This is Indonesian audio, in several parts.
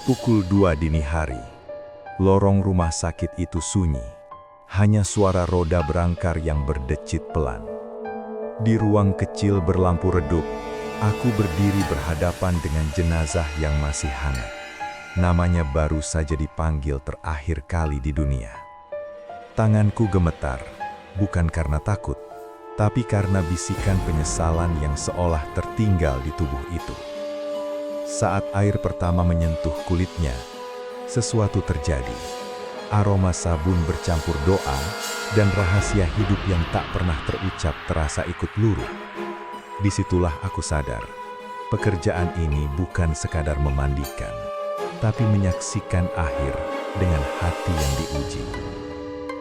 Pukul 2 dini hari. Lorong rumah sakit itu sunyi. Hanya suara roda berangkar yang berdecit pelan. Di ruang kecil berlampu redup, aku berdiri berhadapan dengan jenazah yang masih hangat. Namanya baru saja dipanggil terakhir kali di dunia. Tanganku gemetar, bukan karena takut, tapi karena bisikan penyesalan yang seolah tertinggal di tubuh itu. Saat air pertama menyentuh kulitnya, sesuatu terjadi. Aroma sabun bercampur doa, dan rahasia hidup yang tak pernah terucap terasa ikut luruh. Disitulah aku sadar, pekerjaan ini bukan sekadar memandikan, tapi menyaksikan akhir dengan hati yang diuji.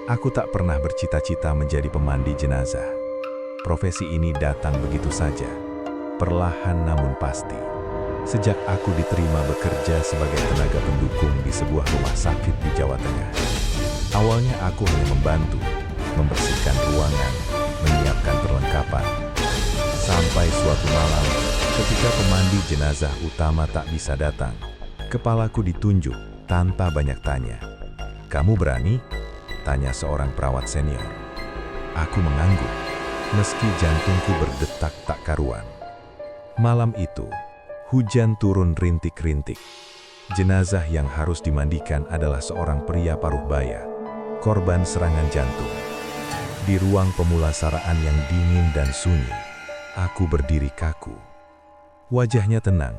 Aku tak pernah bercita-cita menjadi pemandi jenazah. Profesi ini datang begitu saja, perlahan namun pasti. Sejak aku diterima bekerja sebagai tenaga pendukung di sebuah rumah sakit di Jawa Tengah. Awalnya aku hanya membantu, membersihkan ruangan, menyiapkan perlengkapan. Sampai suatu malam, ketika pemandi jenazah utama tak bisa datang, kepalaku ditunjuk tanpa banyak tanya. "Kamu berani?" tanya seorang perawat senior. Aku mengangguk, meski jantungku berdetak tak karuan. Malam itu, hujan turun rintik-rintik. Jenazah yang harus dimandikan adalah seorang pria paruh baya, korban serangan jantung. Di ruang pemulasaraan yang dingin dan sunyi, aku berdiri kaku. Wajahnya tenang,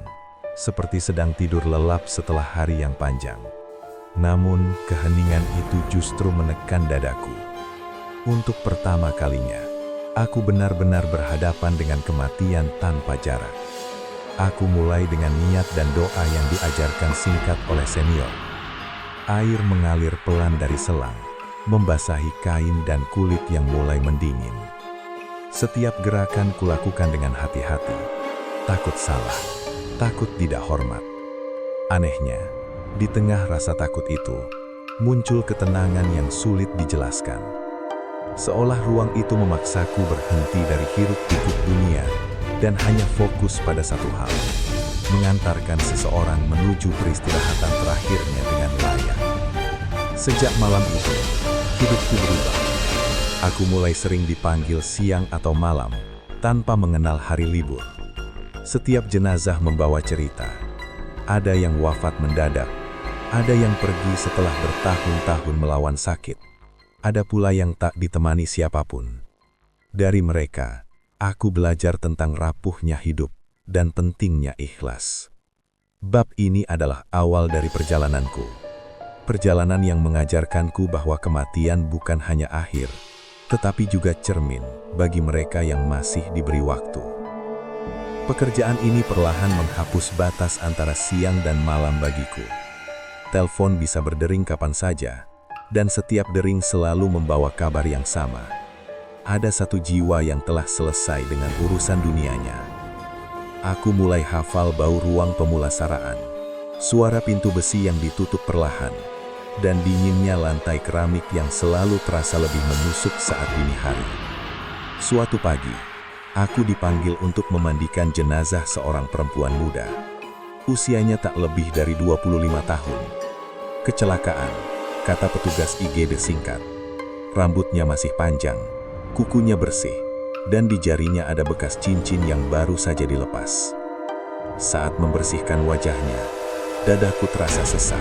seperti sedang tidur lelap setelah hari yang panjang. Namun, keheningan itu justru menekan dadaku. Untuk pertama kalinya, aku benar-benar berhadapan dengan kematian tanpa jarak. Aku mulai dengan niat dan doa yang diajarkan singkat oleh senior. Air mengalir pelan dari selang, membasahi kain dan kulit yang mulai mendingin. Setiap gerakan kulakukan dengan hati-hati, takut salah, takut tidak hormat. Anehnya, di tengah rasa takut itu, muncul ketenangan yang sulit dijelaskan. Seolah ruang itu memaksaku berhenti dari hiruk-pikuk dunia, dan hanya fokus pada satu hal, mengantarkan seseorang menuju peristirahatan terakhirnya dengan layak. Sejak malam itu, hidupku berubah. Aku mulai sering dipanggil siang atau malam, tanpa mengenal hari libur. Setiap jenazah membawa cerita. Ada yang wafat mendadak, ada yang pergi setelah bertahun-tahun melawan sakit, ada pula yang tak ditemani siapapun. Dari mereka, aku belajar tentang rapuhnya hidup dan pentingnya ikhlas. Bab ini adalah awal dari perjalananku. Perjalanan yang mengajarkanku bahwa kematian bukan hanya akhir, tetapi juga cermin bagi mereka yang masih diberi waktu. Pekerjaan ini perlahan menghapus batas antara siang dan malam bagiku. Telepon bisa berdering kapan saja, dan setiap dering selalu membawa kabar yang sama. Ada satu jiwa yang telah selesai dengan urusan dunianya. Aku mulai hafal bau ruang pemulasaraan, suara pintu besi yang ditutup perlahan, dan dinginnya lantai keramik yang selalu terasa lebih menusuk saat dini hari. Suatu pagi, aku dipanggil untuk memandikan jenazah seorang perempuan muda. Usianya tak lebih dari 25 tahun. Kecelakaan, kata petugas IGD singkat. Rambutnya masih panjang, kukunya bersih, dan di jarinya ada bekas cincin yang baru saja dilepas. Saat membersihkan wajahnya, dadaku terasa sesak.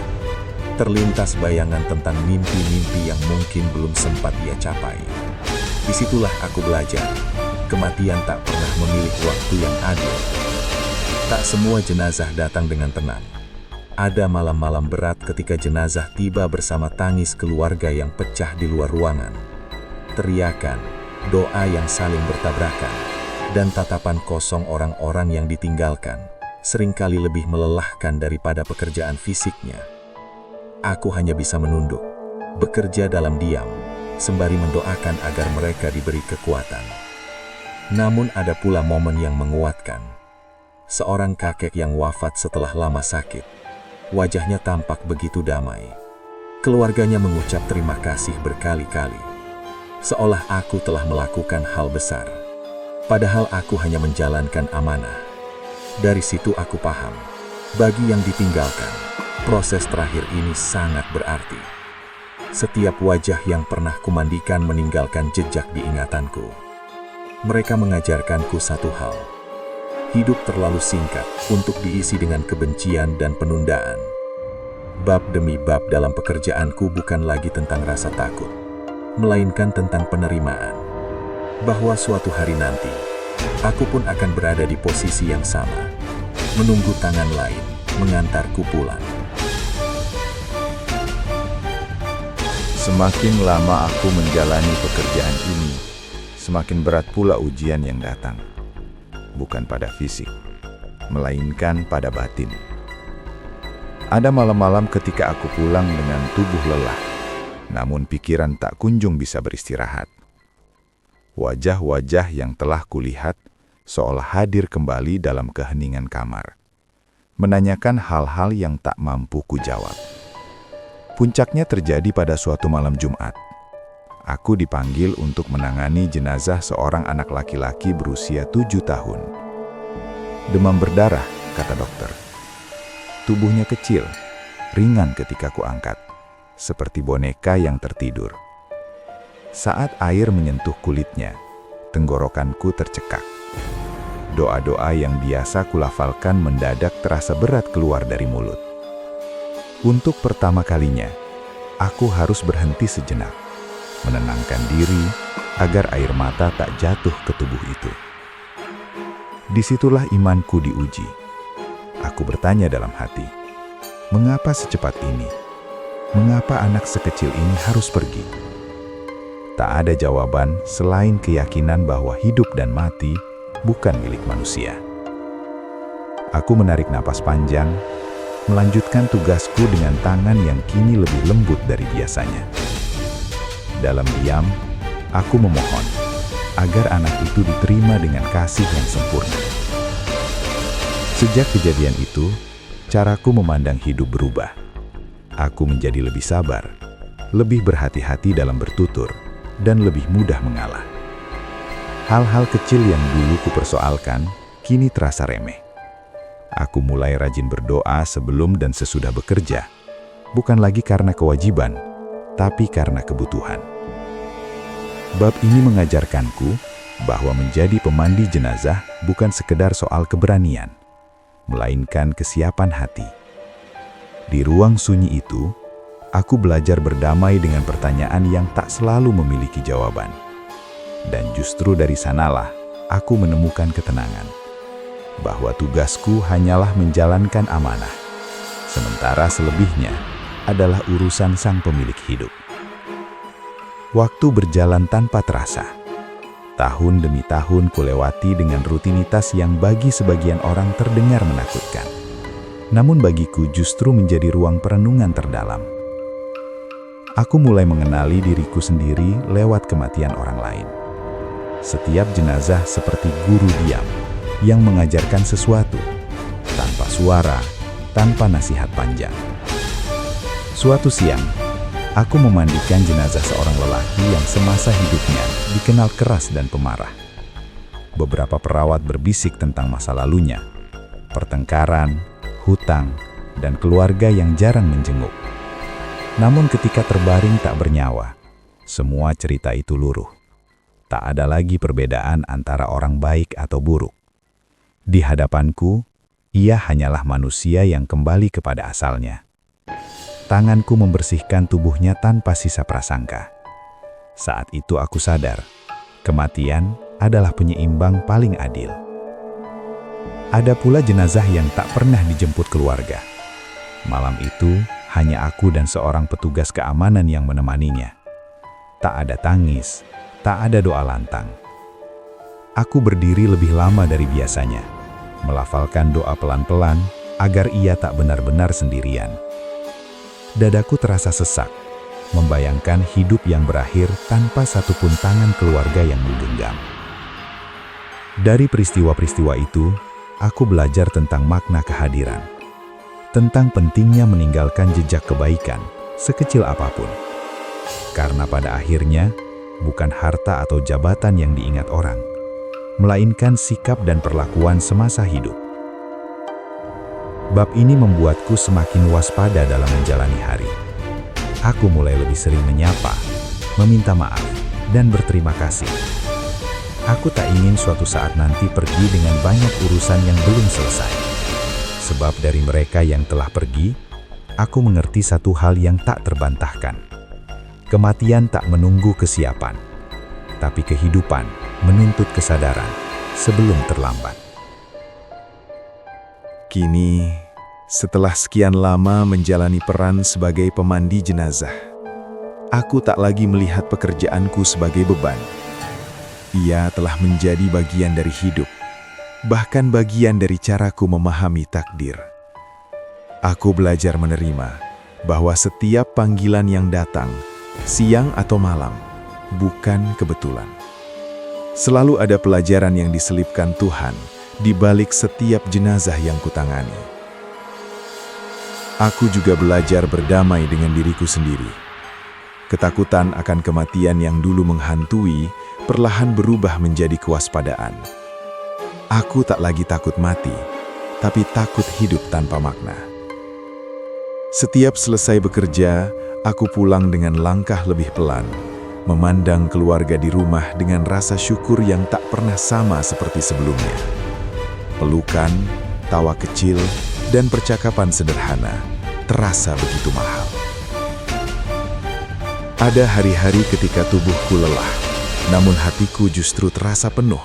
Terlintas bayangan tentang mimpi-mimpi yang mungkin belum sempat ia capai. Disitulah aku belajar, kematian tak pernah memilih waktu yang adil. Tak semua jenazah datang dengan tenang. Ada malam-malam berat ketika jenazah tiba bersama tangis keluarga yang pecah di luar ruangan. Teriakan, doa yang saling bertabrakan, dan tatapan kosong orang-orang yang ditinggalkan seringkali lebih melelahkan daripada pekerjaan fisiknya. Aku hanya bisa menunduk, bekerja dalam diam, sembari mendoakan agar mereka diberi kekuatan. Namun ada pula momen yang menguatkan. Seorang kakek yang wafat setelah lama sakit. Wajahnya tampak begitu damai. Keluarganya mengucap terima kasih berkali-kali. Seolah aku telah melakukan hal besar. Padahal aku hanya menjalankan amanah. Dari situ aku paham, bagi yang ditinggalkan, Proses terakhir ini sangat berarti. Setiap wajah yang pernah kumandikan meninggalkan jejak di ingatanku. Mereka mengajarkanku satu hal. Hidup terlalu singkat untuk diisi dengan kebencian dan penundaan. Bab demi bab dalam pekerjaanku bukan lagi tentang rasa takut, melainkan tentang penerimaan. Bahwa suatu hari nanti, aku pun akan berada di posisi yang sama, menunggu tangan lain mengantarku pulang. Semakin lama aku menjalani pekerjaan ini, semakin berat pula ujian yang datang. Bukan pada fisik, melainkan pada batin. Ada malam-malam ketika aku pulang dengan tubuh lelah, namun pikiran tak kunjung bisa beristirahat. Wajah-wajah yang telah kulihat seolah hadir kembali dalam keheningan kamar, menanyakan hal-hal yang tak mampu kujawab. Puncaknya terjadi pada suatu malam Jumat. Aku dipanggil untuk menangani jenazah seorang anak laki-laki berusia 7 tahun. Demam berdarah, kata dokter. Tubuhnya kecil, ringan ketika kuangkat, seperti boneka yang tertidur. Saat air menyentuh kulitnya, tenggorokanku tercekak. Doa-doa yang biasa kulafalkan mendadak terasa berat keluar dari mulut. Untuk pertama kalinya, aku harus berhenti sejenak, menenangkan diri agar air mata tak jatuh ke tubuh itu. Disitulah imanku diuji. Aku bertanya dalam hati, mengapa secepat ini? Mengapa anak sekecil ini harus pergi? Tak ada jawaban selain keyakinan bahwa hidup dan mati bukan milik manusia. Aku menarik napas panjang, melanjutkan tugasku dengan tangan yang kini lebih lembut dari biasanya. Dalam diam, aku memohon agar anak itu diterima dengan kasih yang sempurna. Sejak kejadian itu, caraku memandang hidup berubah. Aku menjadi lebih sabar, lebih berhati-hati dalam bertutur, dan lebih mudah mengalah. Hal-hal kecil yang dulu kupersoalkan, kini terasa remeh. Aku mulai rajin berdoa sebelum dan sesudah bekerja, bukan lagi karena kewajiban, tapi karena kebutuhan. Bab ini mengajarkanku bahwa menjadi pemandi jenazah bukan sekedar soal keberanian, melainkan kesiapan hati. Di ruang sunyi itu, aku belajar berdamai dengan pertanyaan yang tak selalu memiliki jawaban. Dan justru dari sanalah aku menemukan ketenangan, bahwa tugasku hanyalah menjalankan amanah, sementara selebihnya adalah urusan sang pemilik hidup. Waktu berjalan tanpa terasa. Tahun demi tahun kulewati dengan rutinitas yang bagi sebagian orang terdengar menakutkan. Namun bagiku justru menjadi ruang perenungan terdalam. Aku mulai mengenali diriku sendiri lewat kematian orang lain. Setiap jenazah seperti guru diam yang mengajarkan sesuatu, tanpa suara, tanpa nasihat panjang. Suatu siang, aku memandikan jenazah seorang lelaki yang semasa hidupnya dikenal keras dan pemarah. Beberapa perawat berbisik tentang masa lalunya, pertengkaran, hutang, dan keluarga yang jarang menjenguk. Namun ketika terbaring tak bernyawa, semua cerita itu luruh. Tak ada lagi perbedaan antara orang baik atau buruk. Di hadapanku, ia hanyalah manusia yang kembali kepada asalnya. Tanganku membersihkan tubuhnya tanpa sisa prasangka. Saat itu aku sadar, kematian adalah penyeimbang paling adil. Ada pula jenazah yang tak pernah dijemput keluarga. Malam itu, hanya aku dan seorang petugas keamanan yang menemaninya. Tak ada tangis, tak ada doa lantang. Aku berdiri lebih lama dari biasanya, melafalkan doa pelan-pelan agar ia tak benar-benar sendirian. Dadaku terasa sesak, membayangkan hidup yang berakhir tanpa satupun tangan keluarga yang menggenggam. Dari peristiwa-peristiwa itu, aku belajar tentang makna kehadiran, tentang pentingnya meninggalkan jejak kebaikan, sekecil apapun. Karena pada akhirnya, bukan harta atau jabatan yang diingat orang, melainkan sikap dan perlakuan semasa hidup. Bab ini membuatku semakin waspada dalam menjalani hari. Aku mulai lebih sering menyapa, meminta maaf, dan berterima kasih. Aku tak ingin suatu saat nanti pergi dengan banyak urusan yang belum selesai. Sebab dari mereka yang telah pergi, aku mengerti satu hal yang tak terbantahkan. Kematian tak menunggu kesiapan, tapi kehidupan menuntut kesadaran sebelum terlambat. Kini, setelah sekian lama menjalani peran sebagai pemandi jenazah, aku tak lagi melihat pekerjaanku sebagai beban. Ia telah menjadi bagian dari hidup, bahkan bagian dari caraku memahami takdir. Aku belajar menerima bahwa setiap panggilan yang datang, siang atau malam, bukan kebetulan. Selalu ada pelajaran yang diselipkan Tuhan di balik setiap jenazah yang kutangani. Aku juga belajar berdamai dengan diriku sendiri. Ketakutan akan kematian yang dulu menghantui perlahan berubah menjadi kewaspadaan. Aku tak lagi takut mati, tapi takut hidup tanpa makna. Setiap selesai bekerja, aku pulang dengan langkah lebih pelan, memandang keluarga di rumah dengan rasa syukur yang tak pernah sama seperti sebelumnya. Pelukan, tawa kecil, dan percakapan sederhana terasa begitu mahal. Ada hari-hari ketika tubuhku lelah, namun hatiku justru terasa penuh.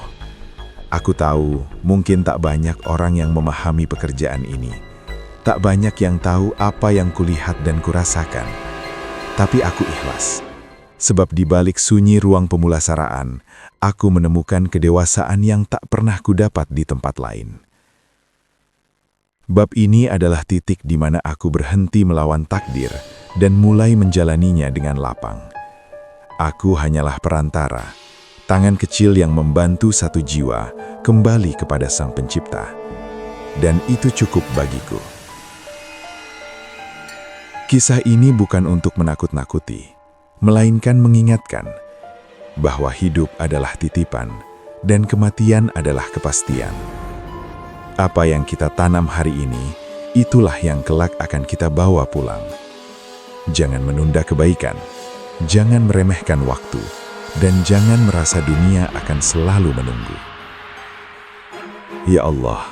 Aku tahu mungkin tak banyak orang yang memahami pekerjaan ini. Tak banyak yang tahu apa yang kulihat dan kurasakan. Tapi aku ikhlas. Sebab di balik sunyi ruang pemulasaraan, aku menemukan kedewasaan yang tak pernah kudapat di tempat lain. Bab ini adalah titik di mana aku berhenti melawan takdir dan mulai menjalaninya dengan lapang. Aku hanyalah perantara, tangan kecil yang membantu satu jiwa kembali kepada Sang Pencipta. Dan itu cukup bagiku. Kisah ini bukan untuk menakut-nakuti, melainkan mengingatkan bahwa hidup adalah titipan dan kematian adalah kepastian. Apa yang kita tanam hari ini, itulah yang kelak akan kita bawa pulang. Jangan menunda kebaikan, jangan meremehkan waktu, dan jangan merasa dunia akan selalu menunggu. Ya Allah,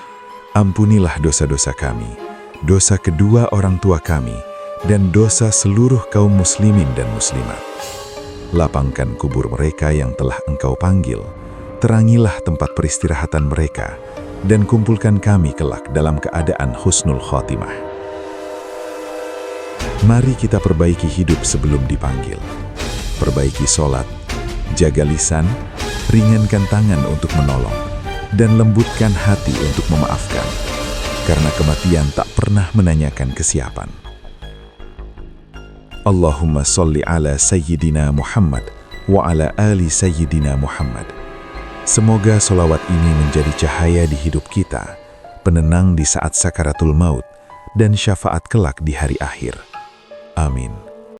ampunilah dosa-dosa kami, dosa kedua orang tua kami, dan dosa seluruh kaum muslimin dan muslimat. Lapangkan kubur mereka yang telah Engkau panggil, terangilah tempat peristirahatan mereka, dan kumpulkan kami kelak dalam keadaan husnul khotimah. Mari kita perbaiki hidup sebelum dipanggil. Perbaiki sholat, jaga lisan, ringankan tangan untuk menolong, dan lembutkan hati untuk memaafkan, karena kematian tak pernah menanyakan kesiapan. Allahumma sholli ala Sayyidina Muhammad wa ala ali Sayyidina Muhammad. Semoga solawat ini menjadi cahaya di hidup kita, penenang di saat sakaratul maut, dan syafaat kelak di hari akhir. Amin.